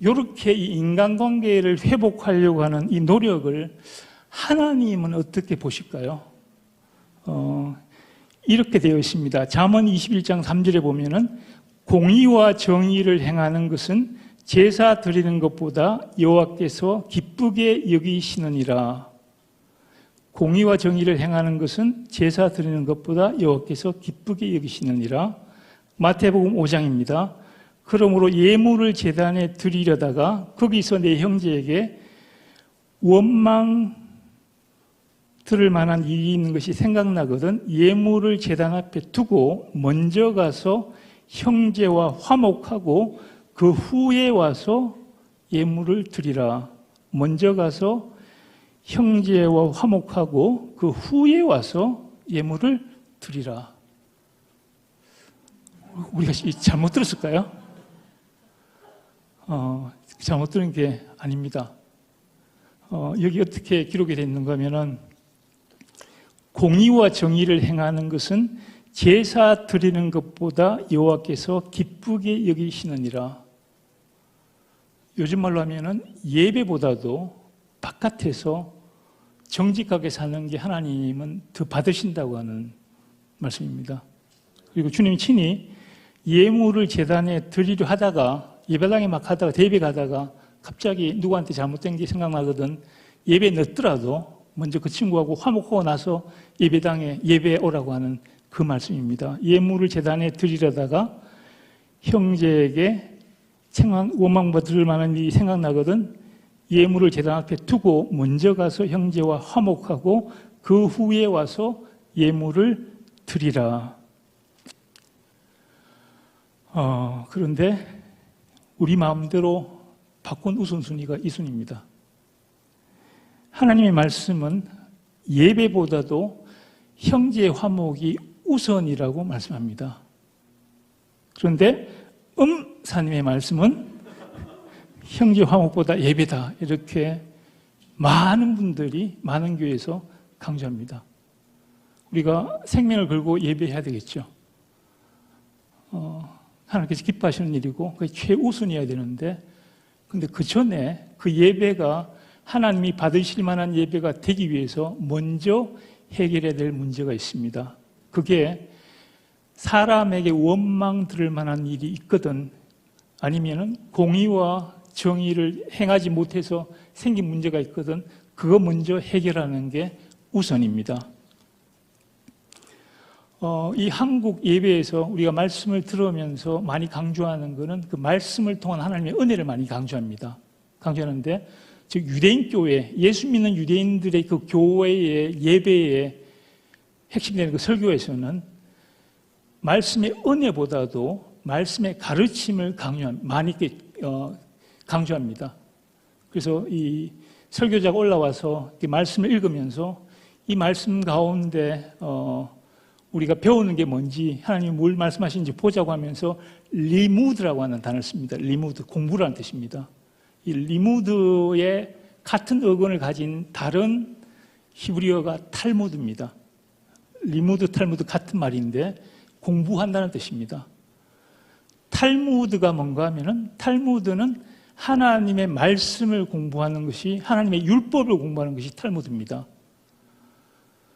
이렇게 이 인간관계를 회복하려고 하는 이 노력을 하나님은 어떻게 보실까요? 이렇게 되어 있습니다. 잠언 21장 3절에 보면은 공의와 정의를 행하는 것은 제사 드리는 것보다 여호와께서 기쁘게 여기시느니라. 공의와 정의를 행하는 것은 제사 드리는 것보다 여호와께서 기쁘게 여기시느니라. 마태복음 5장입니다. 그러므로 예물을 제단에 드리려다가 거기서 내 형제에게 원망 들을 만한 일이 있는 것이 생각나거든 예물을 제단 앞에 두고 먼저 가서 형제와 화목하고 그 후에 와서 예물을 드리라. 먼저 가서 형제와 화목하고 그 후에 와서 예물을 드리라. 우리가 잘못 들었을까요? 잘못 들은 게 아닙니다. 여기 어떻게 기록이 되어 있는가 하면은 공의와 정의를 행하는 것은 제사 드리는 것보다 여호와께서 기쁘게 여기시느니라. 요즘 말로 하면은 예배보다도 바깥에서 정직하게 사는 게 하나님은 더 받으신다고 하는 말씀입니다. 그리고 주님이 친히 예물을 제단에 드리려 하다가 예배당에 막 하다가 대비 가다가 갑자기 누구한테 잘못된 게 생각나거든 예배 늦더라도 먼저 그 친구하고 화목하고 나서 예배당에 예배에 오라고 하는 그 말씀입니다. 예물을 제단에 드리려다가 형제에게 원망받을 만한 일이 생각나거든 예물을 제단 앞에 두고 먼저 가서 형제와 화목하고 그 후에 와서 예물을 드리라. 그런데 우리 마음대로 바꾼 우선순위가 이 순입니다. 하나님의 말씀은 예배보다도 형제의 화목이 우선이라고 말씀합니다. 그런데 사님의 말씀은 형제 화목보다 예배다. 이렇게 많은 분들이 많은 교회에서 강조합니다. 우리가 생명을 걸고 예배해야 되겠죠. 하나님께서 기뻐하시는 일이고 그게 최우선이어야 되는데 근데 그 전에 그 예배가 하나님이 받으실 만한 예배가 되기 위해서 먼저 해결해야 될 문제가 있습니다. 그게 사람에게 원망 들을 만한 일이 있거든 아니면은 공의와 정의를 행하지 못해서 생긴 문제가 있거든 그거 먼저 해결하는 게 우선입니다. 이 한국 예배에서 우리가 말씀을 들으면서 많이 강조하는 것은 그 말씀을 통한 하나님의 은혜를 많이 강조하는데 즉 유대인 교회, 예수 믿는 유대인들의 그 교회의 예배의 핵심되는 그 설교에서는 말씀의 은혜보다도 말씀의 가르침을 많이 강조합니다. 그래서 이 설교자가 올라와서 말씀을 읽으면서 이 말씀 가운데 우리가 배우는 게 뭔지 하나님이 뭘 말씀하시는지 보자고 하면서 리무드라고 하는 단어를 씁니다. 리무드, 공부라는 뜻입니다. 이 리무드의 같은 어근을 가진 다른 히브리어가 탈무드입니다. 리무드, 탈무드 같은 말인데 공부한다는 뜻입니다. 탈무드가 뭔가 하면은 탈무드는 하나님의 말씀을 공부하는 것이 하나님의 율법을 공부하는 것이 탈무드입니다.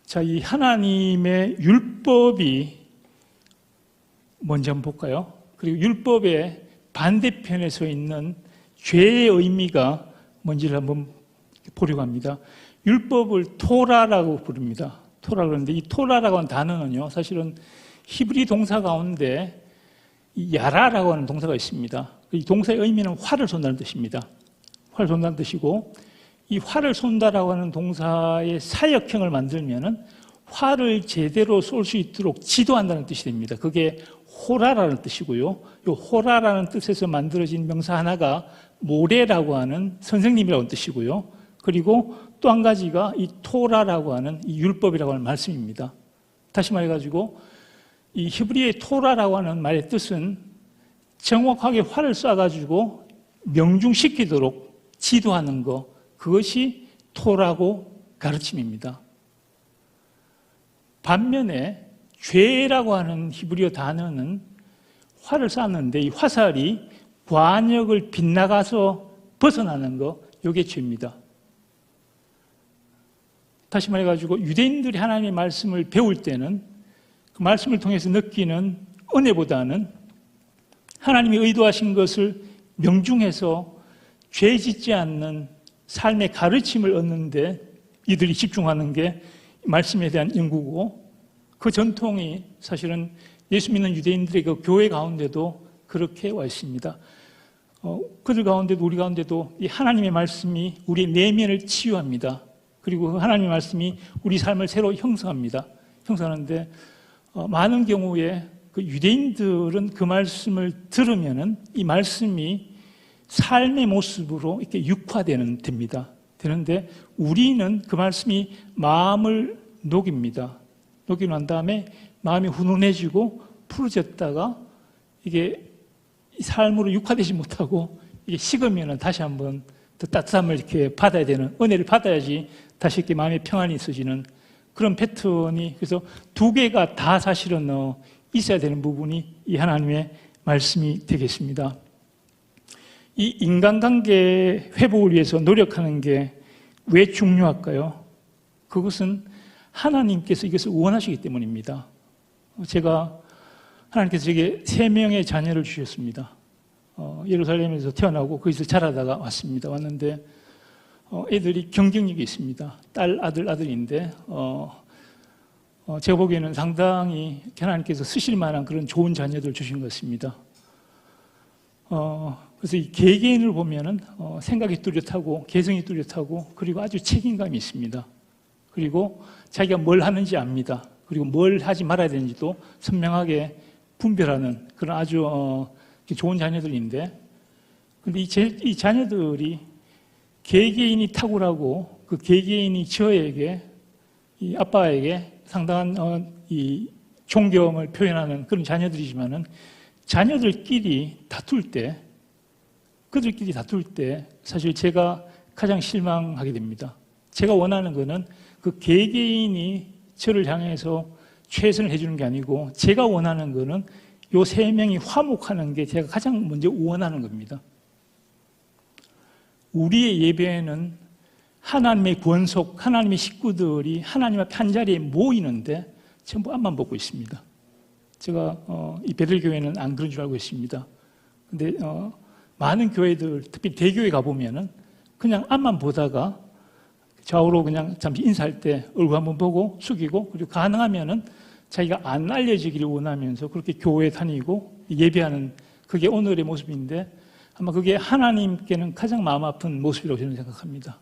자, 이 하나님의 율법이 먼저 한번 볼까요? 그리고 율법의 반대편에 서 있는 죄의 의미가 뭔지를 한번 보려고 합니다. 율법을 토라라고 부릅니다. 토라 그러는데 이 토라라고 하는 단어는요, 사실은 히브리 동사 가운데 야라라고 하는 동사가 있습니다. 이 동사의 의미는 활을 쏜다는 뜻입니다. 활을 쏜다는 뜻이고 이 활을 쏜다라고 하는 동사의 사역형을 만들면은 활을 제대로 쏠 수 있도록 지도한다는 뜻이 됩니다. 그게 호라라는 뜻이고요. 이 호라라는 뜻에서 만들어진 명사 하나가 모레라고 하는 선생님이라는 뜻이고요. 그리고 또 한 가지가 이 토라라고 하는 이 율법이라고 하는 말씀입니다. 다시 말해가지고 이 히브리의 토라라고 하는 말의 뜻은 정확하게 활을 쏴가지고 명중시키도록 지도하는 것, 그것이 토라고 가르침입니다. 반면에 죄라고 하는 히브리어 단어는 활을 쐈는데 이 화살이 관역을 빗나가서 벗어나는 거, 이게 죄입니다. 다시 말해가지고 유대인들이 하나님의 말씀을 배울 때는 그 말씀을 통해서 느끼는 은혜보다는 하나님이 의도하신 것을 명중해서 죄 짓지 않는 삶의 가르침을 얻는데 이들이 집중하는 게 말씀에 대한 연구고, 그 전통이 사실은 예수 믿는 유대인들의 그 교회 가운데도 그렇게 와 있습니다. 그들 가운데도 우리 가운데도 이 하나님의 말씀이 우리의 내면을 치유합니다. 그리고 그 하나님의 말씀이 우리 삶을 새로 형성합니다. 형성하는데 많은 경우에 그 유대인들은 그 말씀을 들으면은 이 말씀이 삶의 모습으로 이렇게 됩니다. 되는데 우리는 그 말씀이 마음을 녹입니다. 녹이고 난 다음에 마음이 훈훈해지고 푸르졌다가 이게 삶으로 육화되지 못하고 이게 식으면은 다시 한번 더 따뜻함을 이렇게 받아야 되는, 은혜를 받아야지 다시 이렇게 마음의 평안이 있어지는 그런 패턴이, 그래서 두 개가 다 사실은 있어야 되는 부분이 이 하나님의 말씀이 되겠습니다. 이 인간관계 회복을 위해서 노력하는 게 왜 중요할까요? 그것은 하나님께서 이것을 원하시기 때문입니다. 하나님께서 제게 3명의 자녀를 주셨습니다. 예루살렘에서 태어나고 거기서 자라다가 왔는데 애들이 경쟁력이 있습니다. 딸, 아들인데 제가 보기에는 상당히 하나님께서 쓰실 만한 그런 좋은 자녀들 주신 것 같습니다. 그래서 이 개개인을 보면은 생각이 뚜렷하고 개성이 뚜렷하고 그리고 아주 책임감이 있습니다. 그리고 자기가 뭘 하는지 압니다. 그리고 뭘 하지 말아야 되는지도 선명하게 분별하는 그런 아주 좋은 자녀들인데, 근데 이 자녀들이 개개인이 탁월하고 그 개개인이 저에게, 이 아빠에게 상당한 이 존경을 표현하는 그런 자녀들이지만은 그들끼리 다툴 때 사실 제가 가장 실망하게 됩니다. 제가 원하는 거는 그 개개인이 저를 향해서 최선을 해주는 게 아니고, 제가 원하는 거는 요 3명이 화목하는 게 제가 가장 먼저 원하는 겁니다. 우리의 예배에는 하나님의 권속, 하나님의 식구들이 하나님 앞에 한자리에 모이는데 전부 앞만 보고 있습니다. 제가 이 베들교회는 안 그런 줄 알고 있습니다. 근데 많은 교회들, 특히 대교회 가보면은 그냥 앞만 보다가 좌우로 그냥 잠시 인사할 때 얼굴 한번 보고 숙이고, 그리고 가능하면은 자기가 안 알려지기를 원하면서 그렇게 교회에 다니고 예배하는, 그게 오늘의 모습인데 아마 그게 하나님께는 가장 마음 아픈 모습이라고 저는 생각합니다.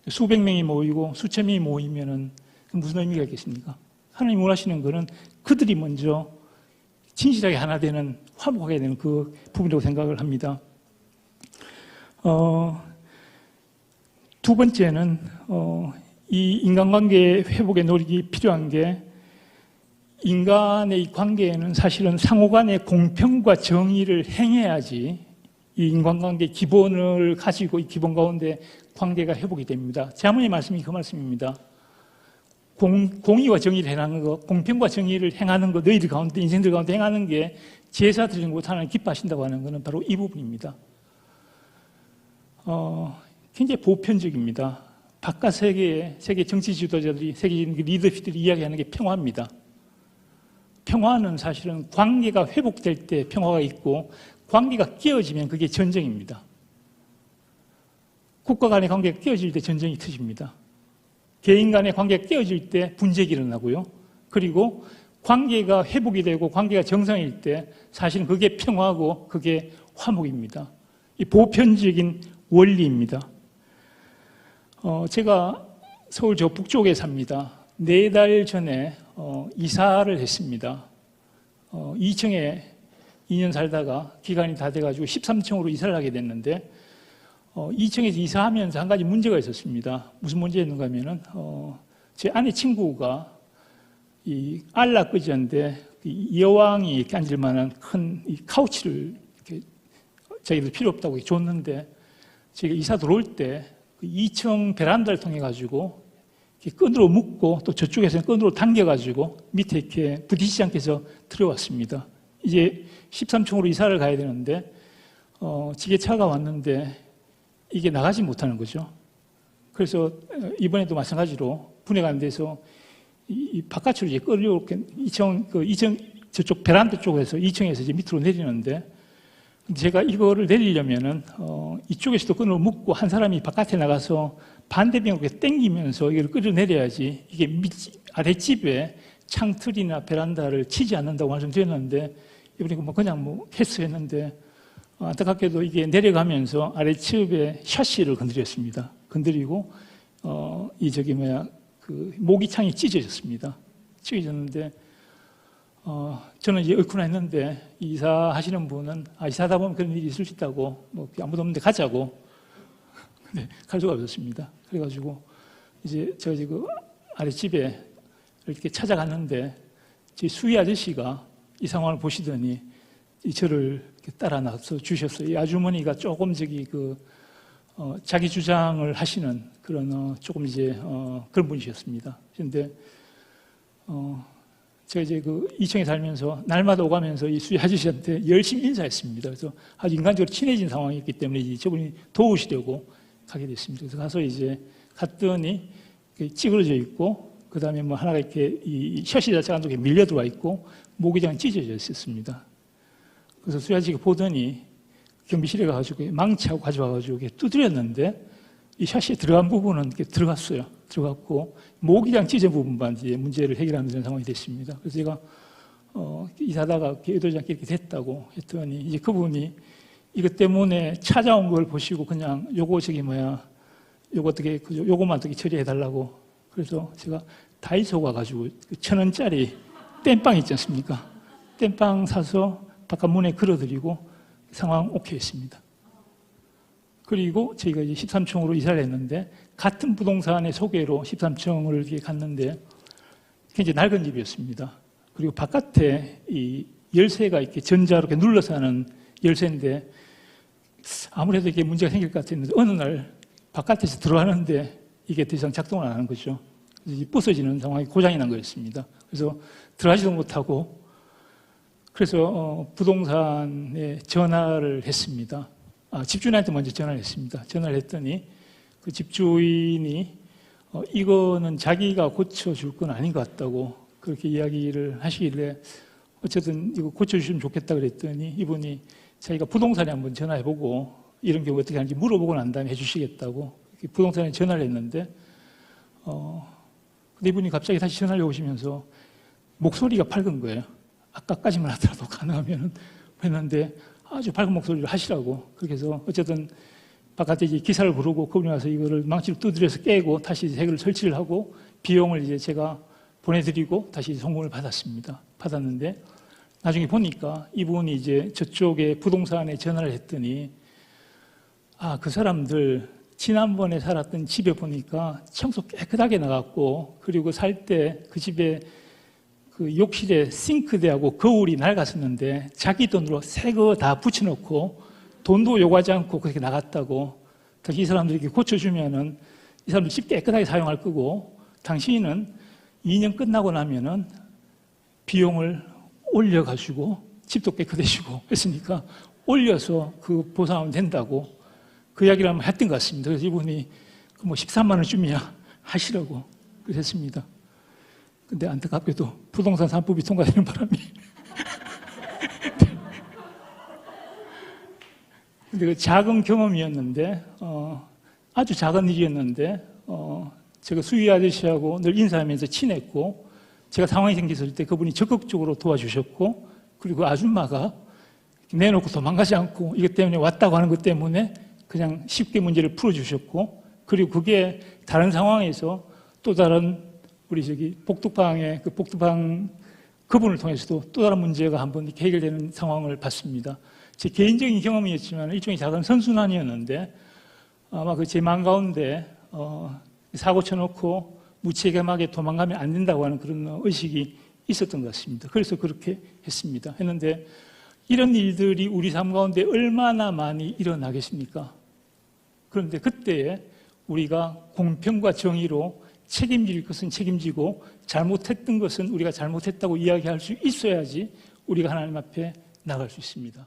수백 명이 모이고 수천 명이 모이면은 무슨 의미가 있겠습니까? 하나님 원하시는 거는 그들이 먼저 진실하게 하나 되는, 화목하게 되는 그 부분이라고 생각을 합니다. 두 번째는 이 인간관계 회복의 노력이 필요한 게, 인간의 이 관계에는 사실은 상호간의 공평과 정의를 행해야지 이 인간관계 기본을 가지고 이 기본 가운데 관계가 회복이 됩니다. 제 어머니 말씀이 그 말씀입니다. 공의와 정의를 행하는 것, 공평과 정의를 행하는 것, 너희들 가운데, 인생들 가운데 행하는 게 제사 드리는 것 하나님 기뻐하신다고 하는 것은 바로 이 부분입니다. 굉장히 보편적입니다. 바깥 세계 정치 지도자들이, 세계적인 리더십들이 이야기하는 게 평화입니다. 평화는 사실은 관계가 회복될 때 평화가 있고, 관계가 깨어지면 그게 전쟁입니다. 국가 간의 관계가 깨어질 때 전쟁이 터집니다. 개인 간의 관계가 깨어질 때 분쟁이 일어나고요. 그리고 관계가 회복이 되고 관계가 정상일 때 사실은 그게 평화고 그게 화목입니다. 이 보편적인 원리입니다. 제가 서울 저 북쪽에 삽니다. 4달 전에 이사를 했습니다. 2층에 2년 살다가 기간이 다 돼가지고 13층으로 이사를 하게 됐는데, 2층에서 이사하면서 한 가지 문제가 있었습니다. 무슨 문제였는가 하면은, 제 아내 친구가 이 안락의자인데, 여왕이 이렇게 앉을 만한 큰 이 카우치를 이렇게 자기들 필요 없다고 줬는데, 제가 이사 들어올 때 2층 베란다를 통해가지고 끈으로 묶고 또 저쪽에서는 끈으로 당겨가지고 밑에 이렇게 부딪히지 않게 해서 들어왔습니다. 이제 13층으로 이사를 가야 되는데, 지게차가 왔는데 이게 나가지 못하는 거죠. 그래서 이번에도 마찬가지로 분해가 안 돼서 이 바깥으로 이제 끌려오게 2층 저쪽 베란다 쪽에서 2층에서 이제 밑으로 내리는데 제가 이거를 내리려면은 이쪽에서도 끈을 묶고 한 사람이 바깥에 나가서 반대방으로 당기면서 이걸 끌어내려야지 이게 아랫집에 창틀이나 베란다를 치지 않는다고 말씀드렸는데 이번에 그냥 했는데 안타깝게도 이게 내려가면서 아랫집에 샤시를 건드렸습니다. 건드리고 모기창이 찢어졌습니다. 찢어졌는데 저는 이제 어이쿠나 했는데 이사하시는 분은 이사하다 보면 그런 일이 있을 수 있다고 아무도 없는데 가자고. 근데 갈 수가 없었습니다. 그래가지고 이제 제가 지금 아랫집에 이렇게 찾아갔는데 제 수희 아저씨가 이 상황을 보시더니 저를 따라 나서 주셨어요. 이 아주머니가 조금 자기 주장을 하시는 그런 조금 이제 그런 분이셨습니다. 그런데 제가 이제 2층에 살면서 날마다 오가면서 이 수희 아저씨한테 열심히 인사했습니다. 그래서 아주 인간적으로 친해진 상황이었기 때문에 저분이 도우시려고 가게 됐습니다. 그래서 가서 이제 갔더니 찌그러져 있고 그 다음에 하나가 이렇게 이 셔시 자체가 안쪽에 밀려 들어와 있고 모기장은 찢어져 있었습니다. 그래서 수희 아저씨가 보더니 경비실에 가가지고 망치하고 가져와가지고 두드렸는데 이 샤시에 들어간 부분은 이렇게 들어갔어요. 들어갔고 모기장 찢은 부분만 이제 문제를 해결하는 그런 상황이 됐습니다. 그래서 제가 이사다가 의도지 않게 이렇게 됐다고 했더니 이제 그분이 이것 때문에 찾아온 걸 보시고 그냥 요거만 어떻게 처리해달라고. 그래서 제가 다이소 가가지고 1,000원짜리 땜빵 있지 않습니까? 땜빵 사서 바깥 문에 걸어드리고 상황 오케이 했습니다. 그리고 저희가 이제 13층으로 이사를 했는데 같은 부동산의 소개로 13층을 이렇게 갔는데 굉장히 낡은 집이었습니다. 그리고 바깥에 이 열쇠가 이렇게 전자로 이렇게 눌러서 하는 열쇠인데 아무래도 이게 문제가 생길 것 같았는데 어느 날 바깥에서 들어가는데 이게 더 이상 작동을 안 하는 거죠. 그래서 부서지는 상황이 고장이 난 거였습니다. 그래서 들어가지도 못하고 그래서 부동산에 전화를 했습니다. 집주인한테 먼저 전화를 했습니다. 전화를 했더니 그 집주인이 이거는 자기가 고쳐줄 건 아닌 것 같다고 그렇게 이야기를 하시길래 어쨌든 이거 고쳐주시면 좋겠다 그랬더니 이분이 자기가 부동산에 한번 전화해보고 이런 경우 어떻게 하는지 물어보고 난 다음에 해주시겠다고 부동산에 전화를 했는데 근데 이분이 갑자기 다시 전화를 오시면서 목소리가 밝은 거예요. 아까까지만 하더라도 가능하면 했는데 아주 밝은 목소리를 하시라고. 그렇게 해서 어쨌든 바깥에 이제 기사를 부르고 그분이 와서 이거를 망치로 두드려서 깨고 다시 해결을 설치를 하고 비용을 이제 제가 보내드리고 다시 송금을 받았습니다. 받았는데 나중에 보니까 이분이 이제 저쪽에 부동산에 전화를 했더니 그 사람들 지난번에 살았던 집에 보니까 청소 깨끗하게 나갔고 그리고 살 때 그 집에 그 욕실에 싱크대하고 거울이 낡았었는데 자기 돈으로 새 거 다 붙여놓고 돈도 요구하지 않고 그렇게 나갔다고. 그래서 이 사람들이 이렇게 고쳐주면은 이 사람들 집 깨끗하게 사용할 거고 당신은 2년 끝나고 나면은 비용을 올려가지고 집도 깨끗해지고 했으니까 올려서 그 보상하면 된다고 그 이야기를 한번 했던 것 같습니다. 그래서 이분이 13만 원쯤이야 하시라고 그랬습니다. 근데 안타깝게도 부동산 3법이 통과되는 바람에 근데 그 작은 경험이었는데 아주 작은 일이었는데 제가 수희 아저씨하고 늘 인사하면서 친했고 제가 상황이 생겼을 때 그분이 적극적으로 도와주셨고 그리고 아줌마가 내놓고 도망가지 않고 이것 때문에 왔다고 하는 것 때문에 그냥 쉽게 문제를 풀어주셨고 그리고 그게 다른 상황에서 또 다른 우리 복덕방의 그 복덕방 그분을 통해서도 또 다른 문제가 한번 해결되는 상황을 봤습니다. 제 개인적인 경험이었지만 일종의 작은 선순환이었는데 아마 그 제 마음 가운데 사고 쳐놓고 무책임하게 도망가면 안 된다고 하는 그런 의식이 있었던 것 같습니다. 그래서 그렇게 했습니다. 했는데 이런 일들이 우리 삶 가운데 얼마나 많이 일어나겠습니까? 그런데 그때에 우리가 공평과 정의로 책임질 것은 책임지고 잘못했던 것은 우리가 잘못했다고 이야기할 수 있어야지 우리가 하나님 앞에 나갈 수 있습니다.